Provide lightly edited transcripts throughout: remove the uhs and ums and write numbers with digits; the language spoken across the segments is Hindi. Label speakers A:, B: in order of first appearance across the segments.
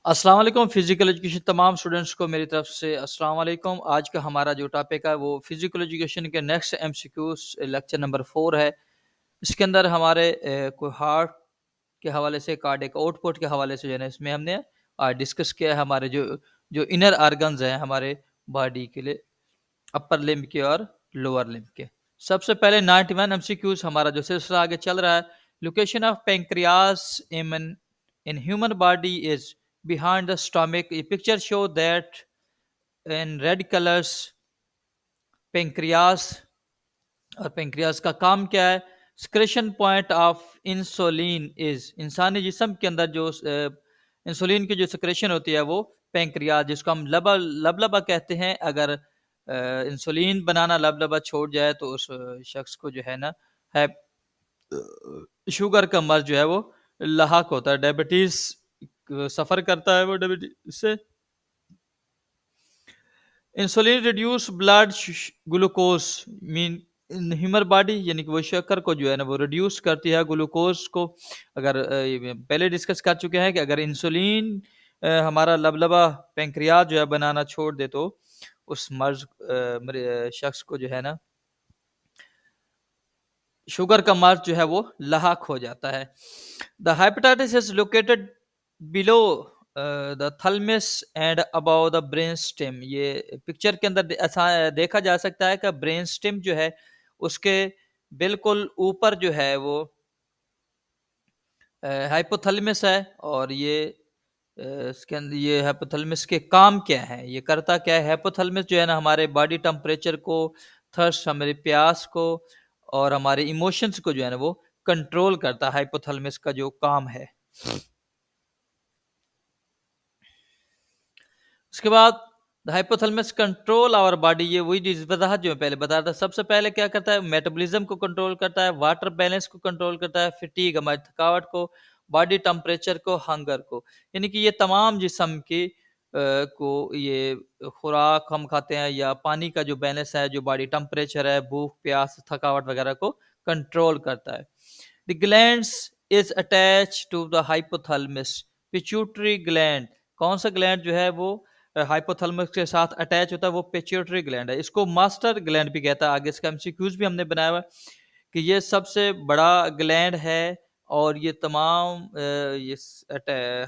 A: अस्सलाम वालेकुम फ़िज़िकल एजुकेशन तमाम स्टूडेंट्स को मेरी तरफ से अस्सलाम वालेकुम। आज का हमारा जो टॉपिक है वो फ़िज़िकल एजुकेशन के नेक्स्ट एमसीक्यूज़ लेक्चर नंबर 4 है। इसके अंदर हमारे कोई हार्ट के हवाले से, कार्डियक आउटपुट के हवाले से जो है ना इसमें हमने डिस्कस किया है हमारे जो जो इनर ऑर्गन्स हैं हमारे बॉडी के लिए, अपर लिम्ब के और लोअर लिम्ब के। सबसे पहले 91 एमसीक्यूज़ हमारा जो सिलसिला आगे चल रहा है। Location of pancreas in human body is behind the stomach. A picture show that in red colors pancreas और पेंक्रियास का काम क्या है? Secretion point of insulin is इंसानी जिस्म के अंदर जो इंसुलिन की जो सिक्रेशन होती है वो पेंक्रियास, जिसको हम लबलबा कहते हैं। अगर इंसुलिन बनाना लबलबा छोड़ जाए तो उस शख्स को जो है ना है शुगर का मर्ज जो है वो लाहक होता है, डायबिटीज सफर करता है वो डायबिटीज से। Insulin reduce blood glucose mean in human body, यानी कि वो शक्कर को जो है ना वो रिड्यूस करती है, ग्लूकोज को। अगर पहले डिस्कस कर चुके हैं कि अगर इंसुलिन हमारा लबलबा पेंक्रियाज जो है बनाना छोड़ दे तो उस शख्स को जो है ना शुगर का मर्ज जो है वो लाहक हो जाता है। The hepatitis is located below the thalamus and above the brain stem. ये पिक्चर के अंदर ऐसा देखा जा सकता है कि ब्रेन स्टेम जो है उसके बिल्कुल ऊपर जो है वो हाइपोथैलेमस है। और ये इसके अंदर ये हाइपोथैलेमस के काम क्या है, ये करता क्या है? हाइपोथैलेमस जो है ना हमारे बॉडी टेम्परेचर को, थर्स्ट हमारे प्यास को और हमारे इमोशंस को जो है ना वो कंट्रोल करता है। हाइपोथैलेमस का जो काम है। उसके बाद the hypothalamus control our body, ये वही चीज वजाहत जो मैं पहले बता रहा था। सबसे पहले क्या करता है? मेटाबॉलिज्म को कंट्रोल करता है, वाटर बैलेंस को कंट्रोल करता है, फिटीग हमारी थकावट को, बॉडी टेम्परेचर को, हंगर को। यानी कि ये तमाम जिस्म की को ये खुराक हम खाते हैं या पानी का जो बैलेंस है, जो बॉडी टेम्परेचर है, भूख प्यास थकावट वगैरह को कंट्रोल करता है। The glands is attach to the hypothalamus. Pituitary gland, कौन सा ग्लैंड जो है वो हाइपोथैलेमस के साथ अटैच होता है? वो पिट्यूटरी ग्लैंड है। इसको मास्टर ग्लैंड भी कहता है। आगे इसका एमसीक्यूज भी हमने बनाया हुआ है कि ये सबसे बड़ा ग्लैंड है और ये तमाम ये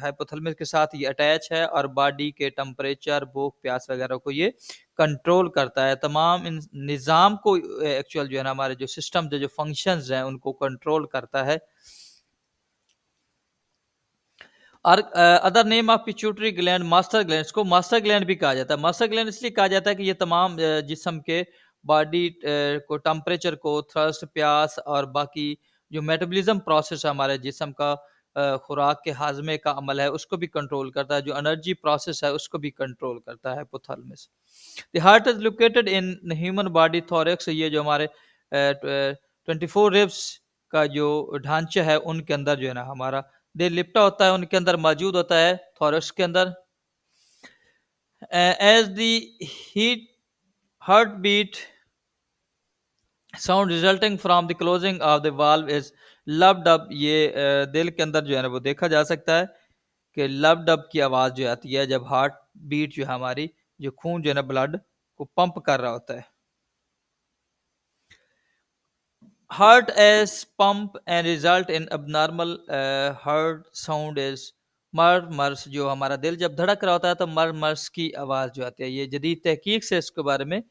A: हाइपोथैलेमस के साथ ये अटैच है और बॉडी के टेम्परेचर भूख प्यास वगैरह को ये कंट्रोल करता है। तमाम इन निज़ाम को एक्चुअल जो है ना हमारे जो सिस्टम जो फंक्शंस हैं उनको कंट्रोल करता है। और other name of pituitary gland master gland, इसको मास्टर ग्लैंड भी कहा जाता है। मास्टर ग्लैंड इसलिए कहा जाता है कि ये तमाम जिस्म के बॉडी को टेम्परेचर को, थ्रस्ट प्यास और बाकी जो मेटाबॉलिज्म प्रोसेस है हमारे जिस्म का, खुराक के हाजमे का अमल है उसको भी कंट्रोल करता है, जो एनर्जी प्रोसेस है उसको भी कंट्रोल करता है hypothalamus. The heart is located in human body thorax, ये जो हमारे 24 रिब्स का जो ढांचा है उनके अंदर जो है ना हमारा दिल लिपटा होता है, उनके अंदर मौजूद होता है थोरस के अंदर। As the heat heart beat sound resulting from the closing of the valve is lub dub. ये दिल के अंदर जो है ना वो देखा जा सकता है कि लब डब की आवाज जो आती है जब हार्ट बीट जो है हमारी, जो खून जो है ना ब्लड को पंप कर रहा होता है। Heart as pump and result in abnormal heart sound is मर मर्स। जो हमारा दिल जब धड़क रहा होता है तो मर मर्स की आवाज़ जो आती है, ये जदीद तहकीक से इसके बारे में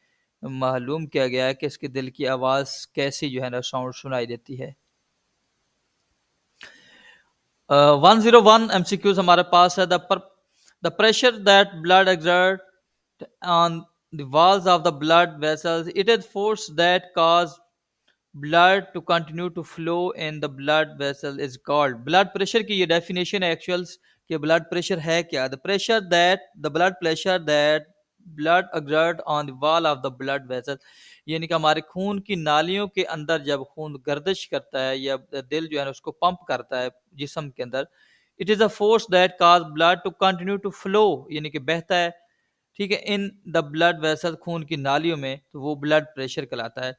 A: मालूम किया गया है कि इसके दिल की आवाज़ कैसी जो है ना साउंड सुनाई देती है। 101 एमसीक्यूज हमारे पास है। The pressure that blood exert on the walls of the blood vessels, it is force that cause blood to continue to flow in the blood vessel is called blood pressure। की ये डेफिनेशन है एक्चुअल्स कि ब्लड प्रेशर है क्या? The blood pressure that blood exert on the wall of the blood vessel, यानी कि हमारे खून की नालियों के अंदर जब खून गर्दिश करता है या दिल जो है ना उसको पंप करता है जिस्म के अंदर, it is a force that cause blood to continue to flow, यानी कि बहता है, ठीक है, इन द ब्लड वेसल खून की नालियों में, तो वो ब्लड प्रेशर कहलाता है।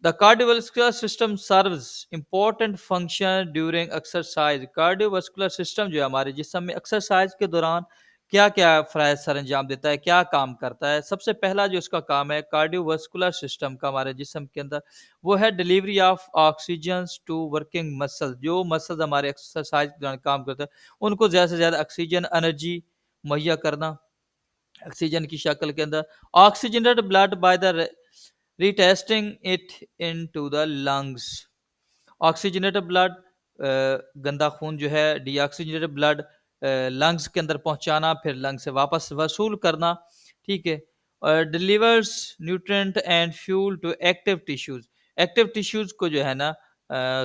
A: The cardiovascular system serves important function during exercise. Cardiovascular system जो है हमारे जिस्म में एक्सरसाइज के दौरान क्या क्या फ़राइज़ सर अंजाम देता है, क्या काम करता है। सबसे पहला जो इसका काम है कार्डियोवास्कुलर सिस्टम का हमारे जिस्म के अंदर, वो है delivery of oxygen to working muscle. जो मसल्स हमारे एक्सरसाइज के दौरान काम करते हैं उनको ज़्यादा से ज़्यादा ऑक्सीजन एनर्जी मुहैया करना, ऑक्सीजन की शक्ल के अंदर। Oxygenated blood by the retesting it into the lungs। Oxygenated blood, गंदा खून जो है डीऑक्सीजनेटेड ब्लड लंग्स के अंदर पहुंचाना, फिर लंग से वापस वसूल करना, ठीक है। और delivers nutrient and fuel to active tissues. Active tissues को जो है ना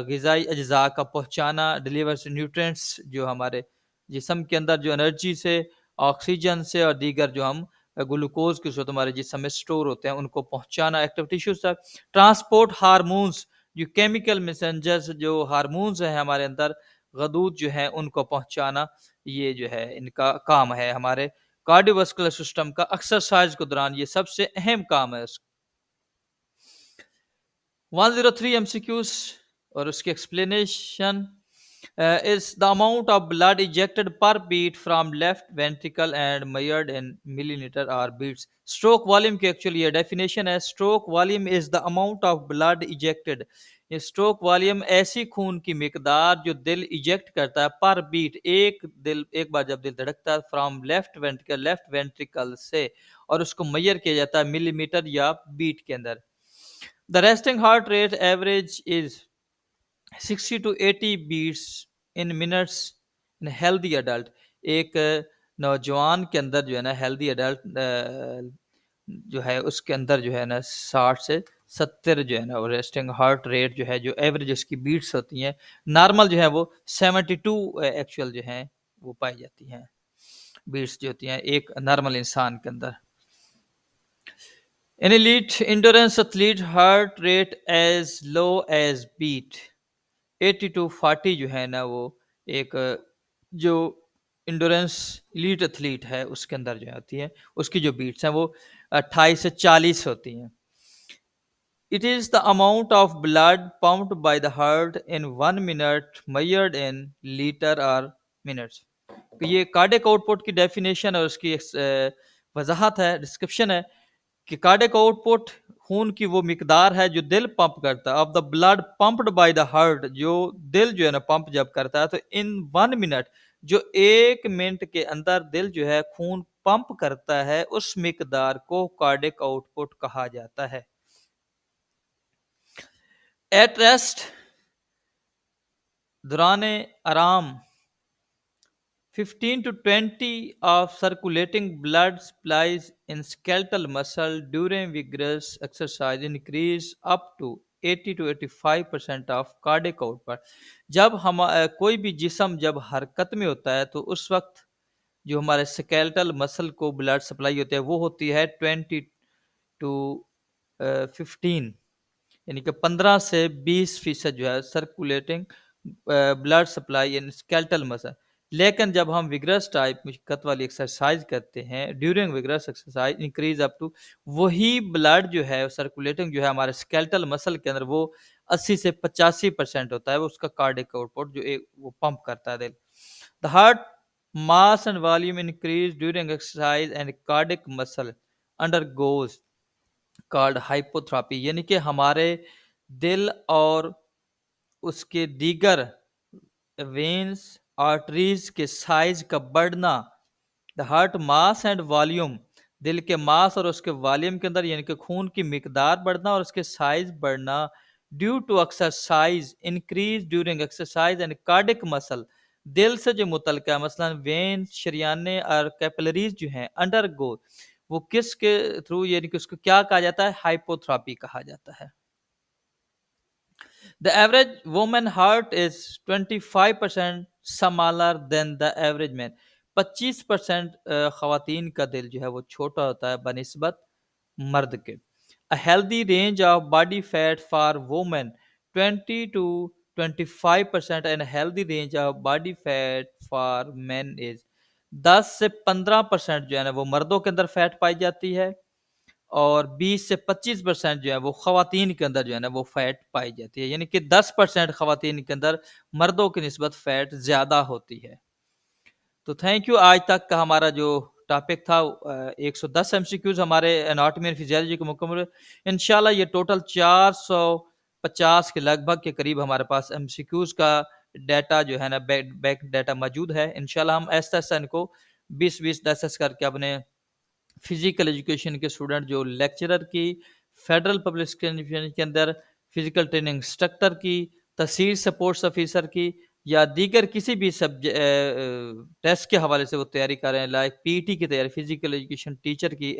A: ग़िज़ाई अज्जा का पहुंचाना, डिलीवर्स न्यूट्रिएंट्स जो हमारे जिस्म के अंदर जो एनर्जी से, ऑक्सीजन से और दीगर जो हम ग्लूकोज के सूरत हमारे जिस्म में स्टोर होते हैं उनको पहुंचाना एक्टिव टिश्यूज तक। ट्रांसपोर्ट हार्मोन्स, जो केमिकल मैसेंजर्स जो हार्मोन्स हैं हमारे अंदर, गदूद जो है उनको पहुंचाना, ये जो है इनका काम है हमारे कार्डियोवास्कुलर सिस्टम का एक्सरसाइज के दौरान, ये सबसे अहम काम है। 103 एमसीक्यूज और उसकी explanation is the amount of blood ejected per beat from left ventricle and measured in milliliter or beats। stroke volume की एक्चुअली ये डेफिनेशन है। stroke volume is the amount of blood ejected। ये stroke volume ऐसी खून की मिकदार जो दिल इजेक्ट करता है पर बीट, एक बार जब दिल धड़कता है, फ्रॉम लेफ्ट वेंट्रिकल से, और उसको मैयर किया जाता है मिलीमीटर या बीट के अंदर। The resting heart rate average is 60 to 80 beats in minutes in healthy adult. एक नौजवान के अंदर जो है ना, हेल्दी अडल्ट जो है उसके अंदर जो है ना 60 से 70 जो है ना वो रेस्टिंग हार्ट रेट जो है, जो एवरेज उसकी बीट्स होती हैं, नॉर्मल जो है वो 72 एक्चुअल जो है वो पाई जाती हैं, बीट्स जो होती हैं एक नॉर्मल इंसान के अंदर। In elite endurance athlete heart rate as low as beat 80 to 40 जो है ना वो एक जो इंडोरेंस एलीट एथलीट है उसके अंदर जो होती है, उसकी जो बीट्स हैं वो 28 से 40 होती हैं। It is the amount of blood pumped by the heart in 1 minute measured in litre और मिनट्स। ये कार्डियक आउटपुट की डेफिनेशन और उसकी वजाहत है, डिस्क्रिप्शन है कि कार्डियक आउटपुट खून की वो मिकदार है जो दिल पंप करता है, of the blood pumped by the heart, जो दिल जो है ना पंप जब करता है, तो इन 1 मिनट, जो 1 मिनट के अंदर दिल जो है खून पंप करता है, उस मिकदार को कार्डियक आउटपुट कहा जाता है। एट रेस्ट, दौरान आराम, 15 to 20 of circulating blood supplies in skeletal muscle during vigorous exercise increase up to 80 to 85% of cardiac output। जब हम कोई भी जिस्म जब हरकत में होता है तो उस वक्त जो हमारे स्केलेटल मसल को ब्लड सप्लाई होती है वो होती है 20 to 15, यानी कि 15 से 20% जो है circulating blood supply in skeletal muscle. लेकिन जब हम विग्रस टाइप मुशक्कत वाली एक्सरसाइज करते हैं, during vigorous exercise increase up to, वही ब्लड जो है सर्कुलेटिंग जो है हमारे स्केलेटल मसल के अंदर वो 80 से 85% होता है, वो उसका कार्डियक आउटपुट जो एक वो पंप करता है दिल। The heart mass and volume increase during exercise and cardiac muscle undergoes called hypertrophy, यानी कि हमारे दिल और उसके दीगर वेन्स आर्टरीज के साइज का बढ़ना। The heart mass and volume, दिल के मास और उसके वॉल्यूम के अंदर यानी कि खून की मिकदार बढ़ना और उसके साइज बढ़ना due to exercise increase during exercise and cardiac muscle, दिल से जो मुतल्लिका मसलन वेन, शरियाने और कैपिलरीज जो हैं अंडर गो, वो किसके थ्रू, यानी कि उसको क्या कहा जाता है, हाइपोथ्रोपी कहा जाता है। The average woman heart is 25% smaller than the average man। 25% खवातीन का दिल जो है वो छोटा होता है बनिस्बत मर्द के। A healthy range of body fat for women 20 to 25% and healthy range of body fat for men is 10 से 15% जो है ना वो मर्दों के अंदर फैट पाई जाती है और 20 से 25% जो है वो ख़वातीन के अंदर जो है ना वो फैट पाई जाती है, यानी कि 10% ख़वातीन के अंदर मर्दों की निस्बत फैट ज़्यादा होती है। तो थैंक यू, आज तक का हमारा जो टॉपिक था 110 एमसीक्यूज़ हमारे एनाटॉमी एंड फिजियोलॉजी के मुकम्मल। इंशाल्लाह ये टोटल 450 के लगभग के करीब हमारे पास एमसीक्यूज़ का डाटा जो है ना बैक डाटा मौजूद है। इंशाल्लाह हम ऐसा-ऐसा इनको 20-20 10-10 करके अपने फिजिकल एजुकेशन के स्टूडेंट जो लेक्चरर की, फेडरल पब्लिक स्कूल के अंदर फिजिकल ट्रेनिंग इंस्ट्रक्टर की, तहसील सपोर्ट्स ऑफिसर की, या दीगर किसी भी टेस्ट के हवाले से वो तैयारी कर रहे हैं, लाइक पीटी की तैयारी, फिजिकल एजुकेशन टीचर की,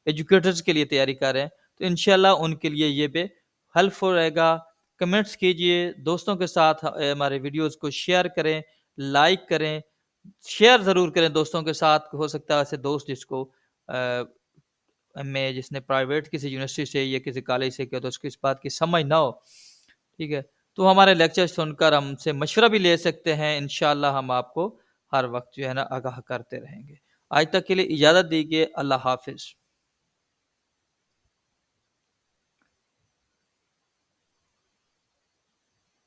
A: एजुकेटर्स के लिए तैयारी कर रहे हैं, तो इंशाल्लाह उनके लिए ये पे हेल्पफुल रहेगा। कमेंट्स कीजिए, दोस्तों के साथ हमारे वीडियोस को शेयर करें, लाइक करें, शेयर ज़रूर करें दोस्तों के साथ। हो सकता है ऐसे दोस्त जिसको में जिसने प्राइवेट किसी यूनिवर्सिटी से या किसी कॉलेज से किया तो उसको इस बात की समझ ना हो, ठीक है, तो हमारे लेक्चर सुनकर हमसे मशवरा भी ले सकते हैं। इंशाल्लाह हम आपको हर वक्त जो है ना आगाह करते रहेंगे। आज तक के लिए इजाज़त दीजिए। अल्लाह हाफिज़।